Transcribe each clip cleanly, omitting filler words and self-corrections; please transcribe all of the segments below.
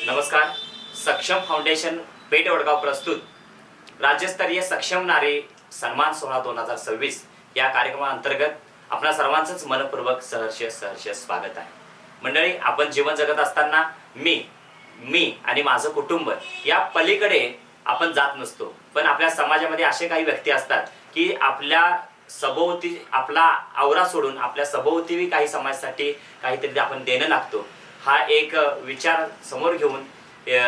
नमस्कार. सक्षम फाउंडेशन पेठ वडगाव प्रस्तुत राज्यस्तरीय सक्षम नारी सन्मान सोहळा 2026 या कार्यक्रमाअंतर्गत आपणा सर्वांचंच मनपूर्वक सहर्ष स्वागत आहे. मंडळी, आपण जीवन जगत असताना मी आणि माझं कुटुंब या पलीकडे आपण जात नसतो, पण आपल्या समाजामध्ये असे काही व्यक्ती असतात की आपल्या सभोवती आपला आवरा सोडून आपल्या सभोवती काही समाजासाठी काहीतरी आपण देणं लागतो. हा एक विचार समोर घेऊन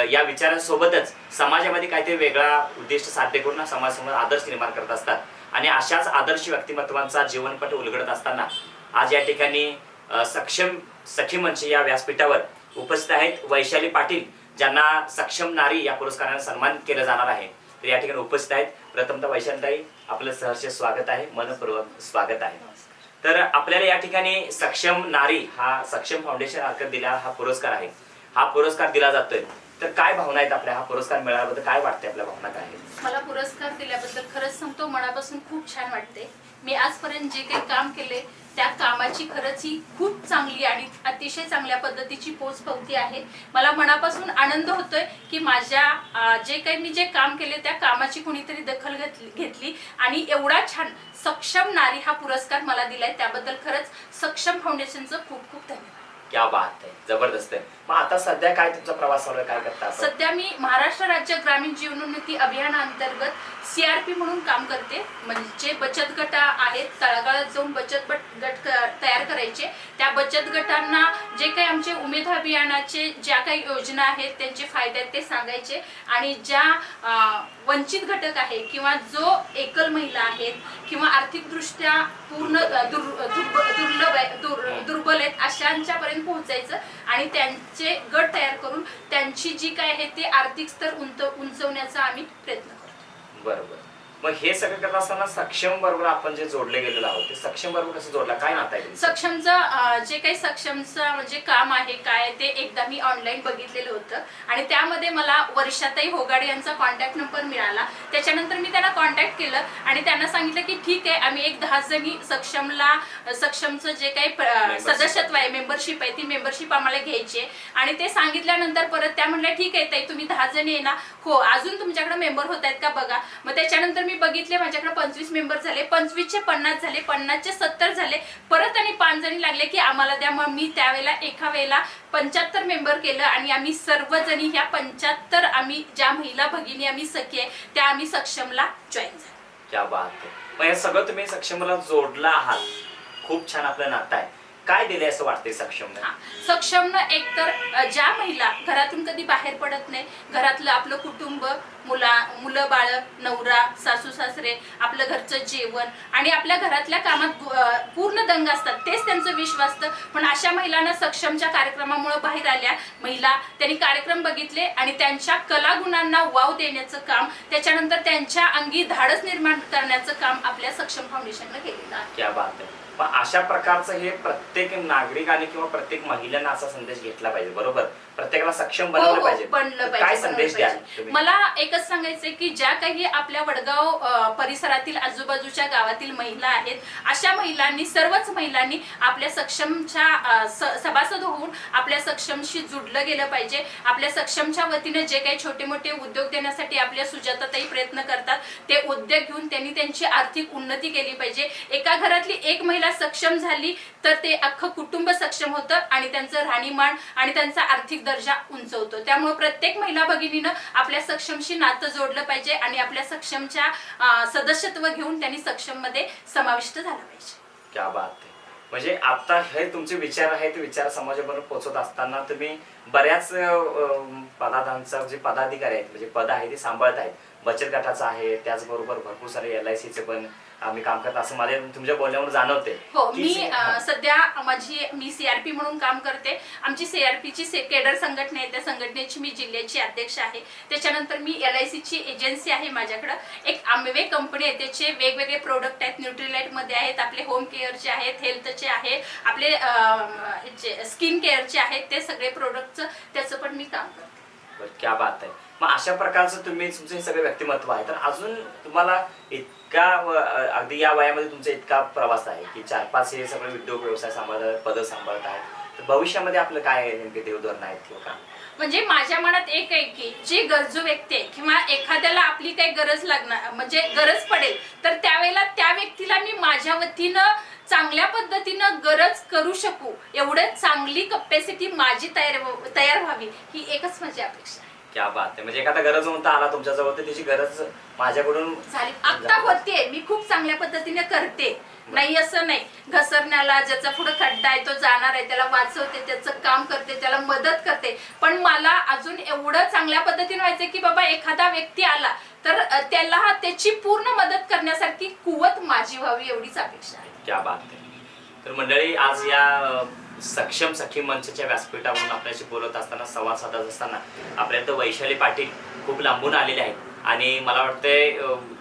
या विचारांसोबतच समाजामध्ये काहीतरी वेगळा उद्दिष्ट साध्य करून समाजासमोर आदर्श निर्माण करत असतात. आणि अशाच आदर्श व्यक्तिमत्वांचा जीवनपट उलगडत असताना आज या ठिकाणी सक्षम सखी मंच या व्यासपीठावर उपस्थित आहेत वैशाली पाटील, ज्यांना सक्षम नारी या पुरस्काराने सन्मानित केलं जाणार आहे. तर या ठिकाणी उपस्थित आहेत. प्रथमतः वैशालीताई, आपलं सहर्ष स्वागत आहे, मनपूर्वक स्वागत आहे. तर आपल्याला या ठिकाणी सक्षम नारी हा सक्षम फाउंडेशन मार्फत दिला हा पुरस्कार आहे. हा पुरस्कार दिला जातोय, तर काय भावना आहेत आपल्या? हा पुरस्कार मिळाल्याबद्दल काय वाटते? आपल्या भावना काय आहेत? मला पुरस्कार दिल्याबद्दल खरंच सांगतो, मनापासून खूप छान वाटते. मी आजपर्यंत जे काही काम केले त्या कामाची खरंच ही खूप चांगली आणि अतिशय चांगल्या पद्धतीची पोचपावती आहे. मला मनापासून आनंद होतोय की माझ्या जे काही मी जे काम केले त्या कामाची कोणीतरी दखल घेतली आणि एवढा छान सक्षम नारी हा पुरस्कार मला दिलाय. त्याबद्दल खरंच सक्षम फाउंडेशनचं खूप खूप धन्यवाद. क्या बात आहे, जबरदस्त आहे. मग आता सध्या काय तुमचा प्रवास चालू आहे, काय करता? सध्या मी महाराष्ट्र राज्य ग्रामीण जीवनोन्नती अभियानाअंतर्गत CRP म्हणून काम करते. म्हणजे बचत गट आहेत, तळागाळात जाऊन बचत गट तयार करायचे. त्या बचत गटांना जे काही आमचे उमेद अभियानाचे ज्या काही योजना आहेत त्यांचे फायदे ते सांगायचे. आणि ज्या वंचित घटक आहे किंवा जो एकल महिला आहेत किंवा आर्थिकदृष्ट्या पूर्ण दुर्बल आहेत अशांच्यापर्यंत पोहोचायचं आणि त्यांचे गट तयार करून त्यांची जी काय आहे ते आर्थिक स्तर उंचवण्याचा आम्ही प्रयत्न करतो. बरोबर. मग हे सगळं करत असताना सक्षम बरोबर आपण जे जोडले गेलेलो आहोत ते सक्षम बरोबर कसं जोडला, काय नातं आहे? सक्षमचं जे काही सक्षमचं म्हणजे काम आहे काय ते एकदा मी ऑनलाईन बघितलेलं होतं आणि त्यामध्ये मला वर्षाताई होगाडे यांचा कॉन्टॅक्ट नंबर मिळाला. त्याच्यानंतर मी त्यांना कॉन्टॅक्ट केलं आणि त्यांना सांगितलं की ठीक आहे, आम्ही एक 10 जणी सक्षमचं जे काही सदस्यत्व आहे, मेंबरशिप आहे, ती मेंबरशिप आम्हाला घ्यायची आहे. आणि ते सांगितल्यानंतर परत त्या म्हणल्या ठीक आहे ताई, तुम्ही 10 जणी आहे ना? हो. अजून तुमच्याकडे मेंबर होत आहेत का बघा. मग त्याच्यानंतर मी बघितले, माझ्याकडे 25 मेंबर झाले, 25 चे 50 झाले, 50 चे 70 झाले. परत आणि 5 जणी लागले की आम्हाला द्या. मग मी त्यावेळेला एका वेळेला 75 मेंबर केलं आणि आम्ही सर्वजणी ह्या 75 आम्ही ज्या महिला भगिनी आम्ही सखी आहे त्या आम्ही सक्षमला जॉईन झालो. क्या बात आहे. मग हे सगळं तुम्ही सक्षमला जोडला आहात. खूप छान आपलं नातं आहे. काय दिले असं वाटतंय सक्षमनं? सक्षमनं एकतर ज्या महिला घरातून कधी बाहेर पडत नाही, घरातलं आपलं कुटुंब, मुलं बाळ, नवरा, सासू सासरे, आपलं घरचं जेवण आणि आपल्या घरातल्या कामात पूर्ण दंग असतात, तेच त्यांचं विश्व असतं. पण अशा महिलांना सक्षमच्या कार्यक्रमामुळे बाहेर आल्या महिला, त्यांनी कार्यक्रम बघितले आणि त्यांच्या कलागुणांना वाव देण्याचं काम, त्याच्यानंतर त्यांच्या अंगी धाडस निर्माण करण्याचं काम आपल्या सक्षम फाउंडेशननं केलेलं आहे. क्या बात आहे. पण अशा प्रकारचं हे प्रत्येक नागरिकाने किंवा प्रत्येक महिलांना असा संदेश घेतला पाहिजे, बरोबर? प्रत्येकाला सक्षम बनवलं पाहिजे. काय संदेश द्याल तुम्ही? मला एकच सांगायचंय की ज्या काही आपल्या वडगाव परिसरातील आजूबाजूच्या गावातील महिला आहेत, अशा महिलांनी, सर्वच महिलांनी आपल्या सक्षमच्या सभासद होऊन आपल्या सक्षमशी जुडलं गेलं पाहिजे. आपल्या सक्षमच्या वतीने जे काही छोटे मोठे उद्योग देण्यासाठी आपल्या सुजाताताई प्रयत्न करतात ते उद्योग घेऊन त्यांनी त्यांची आर्थिक उन्नती केली पाहिजे. एका घरातली एक महिला सक्षम झाली तर ते अख्खं कुटुंब सक्षम होतं आणि त्यांचं राहणीमान आणि त्यांचा आर्थिक दर्जा उंचवतो. त्यामुळे प्रत्येक महिला भगिनीनं आपल्या सक्षमशी नातं जोडलं पाहिजे आणि आपल्या सक्षमच्या सदस्यत्व घेऊन त्यांनी सक्षम मध्ये समाविष्ट झालं पाहिजे. क्या बात आहे. म्हणजे आता हे तुमचे विचार आहेत, विचार समाजाबरोबर पोहोचत असताना तुम्ही बऱ्याच पदाधिकाऱ्यांचा जे पदाधिकारी आहेत म्हणजे पद आहे ते सांभाळत आहेत. बचत गटाचा आहे, त्याचबरोबर भरपूर सारे LICचे पण आम्ही काम करत असं मला तुमच्या बोलण्यावर जाणवते. हो, मी सध्या मी CRP म्हणून काम करते. आमची CRPची केडर संघटना आहे, त्या संघटनेची मी जिल्ह्याची अध्यक्ष आहे. त्याच्यानंतर मी LICची एजन्सी आहे माझ्याकडे. एक आंबे कंपनी आहे, त्याचे वेगवेगळे प्रोडक्ट आहेत. न्यूट्रीलाइट मध्ये आहेत, आपले होम केअरचे आहेत, हेल्थचे आहे, आपले स्किन केअरचे आहेत. ते सगळे प्रोडक्टचं त्याचं पण मी काम करते. क्या बात आहे. मग अशा प्रकारचं तुम्ही तुमचे सगळे व्यक्तिमत्व आहे, तर अजून तुम्हाला इतका अगदी या वयामध्ये तुमचा इतका प्रवास आहे की 4-5 हे सगळे उद्योग व्यवसाय सांभाळत, पद सांभाळत आहेत, तर भविष्यामध्ये आपलं काय नेमके देवधोरण आहेत किंवा काय? म्हणजे माझ्या मनात एक आहे की जी गरजू व्यक्ती आहे किंवा एखाद्याला आपली काही गरज लागणार म्हणजे गरज पडेल तर त्यावेळेला त्या व्यक्तीला मी माझ्या वतीनं चांगल्या पद्धतीनं गरज करू शकू एवढं चांगली कपॅसिटी माझी तयार व्हावी ही एकच माझी अपेक्षा आहे. क्या बात आहे. म्हणजे एखादा गरज म्हणता आला तुमच्या जवळ तर त्याची गरज माझ्याकडून झाली आता होते मी खूप चांगल्या पद्धतीने करते नाही असं नाही घसरण्याला ज्याचा पुढे खड्डा आहे तो जाणार आहे त्याला वाचवते त्याचं काम करते त्याला मदत करते पण मला अजून एवढं चांगल्या पद्धतीने व्हायचं की बाबा एखादा व्यक्ती आला तर त्याला त्याची पूर्ण मदत करण्यासारखी कुवत माझी व्हावी एवढीच अपेक्षा आहे. क्या बात आहे. तर मंडळी आज या सक्षम सखी मंचच्या व्यासपीठावरून आपल्याशी बोलत असताना संवाद साधत असताना आपल्याला वैशाली पाटील खूप लांबून आलेले आहेत आणि मला वाटतंय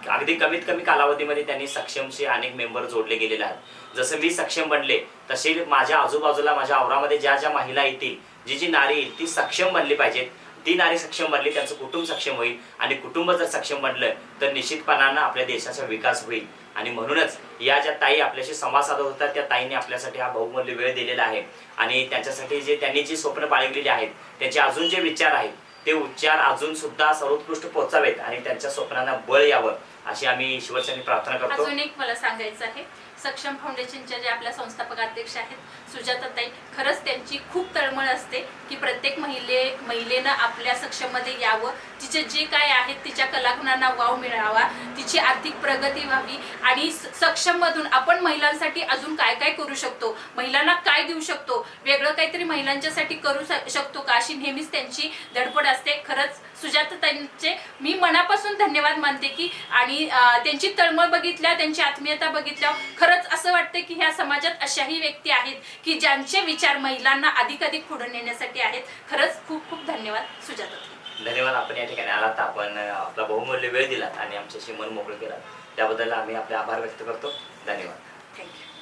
अगदी कमीत कमी कालावधीमध्ये त्यांनी सक्षमचे अनेक मेंबर जोडले गेलेले आहेत. जसं मी सक्षम बनले तसे माझ्या आजूबाजूला माझ्या औरामध्ये ज्या ज्या महिला येतील जी नारी येईल ती सक्षम बनली पाहिजेत. ती नारी सक्षम बनली त्यांचं कुटुंब सक्षम होईल आणि कुटुंब जर सक्षम बनलं तर निश्चितपणानं आपल्या देशाचा विकास होईल. आणि म्हणूनच या ज्या ताई आपल्याशी संवाद साधत होतात त्या ताईंनी आपल्यासाठी हा बहुमूल्य वेळ दिलेला आहे आणि त्यांच्यासाठी जे त्यांनी जी स्वप्न बाळगलेली आहेत त्यांचे अजून जे विचार आहेत ते उच्चार अजून सुद्धा सर्वोत्कृष्ट पोहोचावेत आणि त्यांच्या स्वप्नांना बळ यावं अशी आम्ही ईश्वरचरणी प्रार्थना करतो. अजून एक मला सांगायचं आहे सक्षम फाउंडेशनच्या जे आपल्या संस्थापक अध्यक्ष आहेत सुजाताताई खरंच त्यांची खूप तळमळ असते की प्रत्येक महिलेनं आपल्या सक्षममध्ये यावं तिचे जे काय आहेत तिच्या कलागुणांना वाव मिळावा तिची आर्थिक प्रगती व्हावी आणि सक्षम मधून आपण महिलांसाठी अजून काय काय करू शकतो महिलांना काय देऊ शकतो वेगळं काहीतरी महिलांच्यासाठी करू शकतो का अशी नेहमीच त्यांची धडपड असते. खरंच सुजाताताईंचे मी मनापासून धन्यवाद मानते की आणि त्यांची तळमळ बघितल्या त्यांची आत्मीयता बघितल्या खरंच असं वाटतं की ह्या समाजात अशाही व्यक्ती आहेत की ज्यांचे विचार महिलांना अधिकाधिक पुढे नेण्यासाठी आहेत. खरंच खूप खूप धन्यवाद सुजाताताई. धन्यवाद. आपण या ठिकाणी आलात आपण आपला बहुमूल्य वेळ दिलात आणि आमच्याशी मन मोकळं केलात त्याबद्दल आम्ही आपले आभार व्यक्त करतो. धन्यवाद. थँक्यू.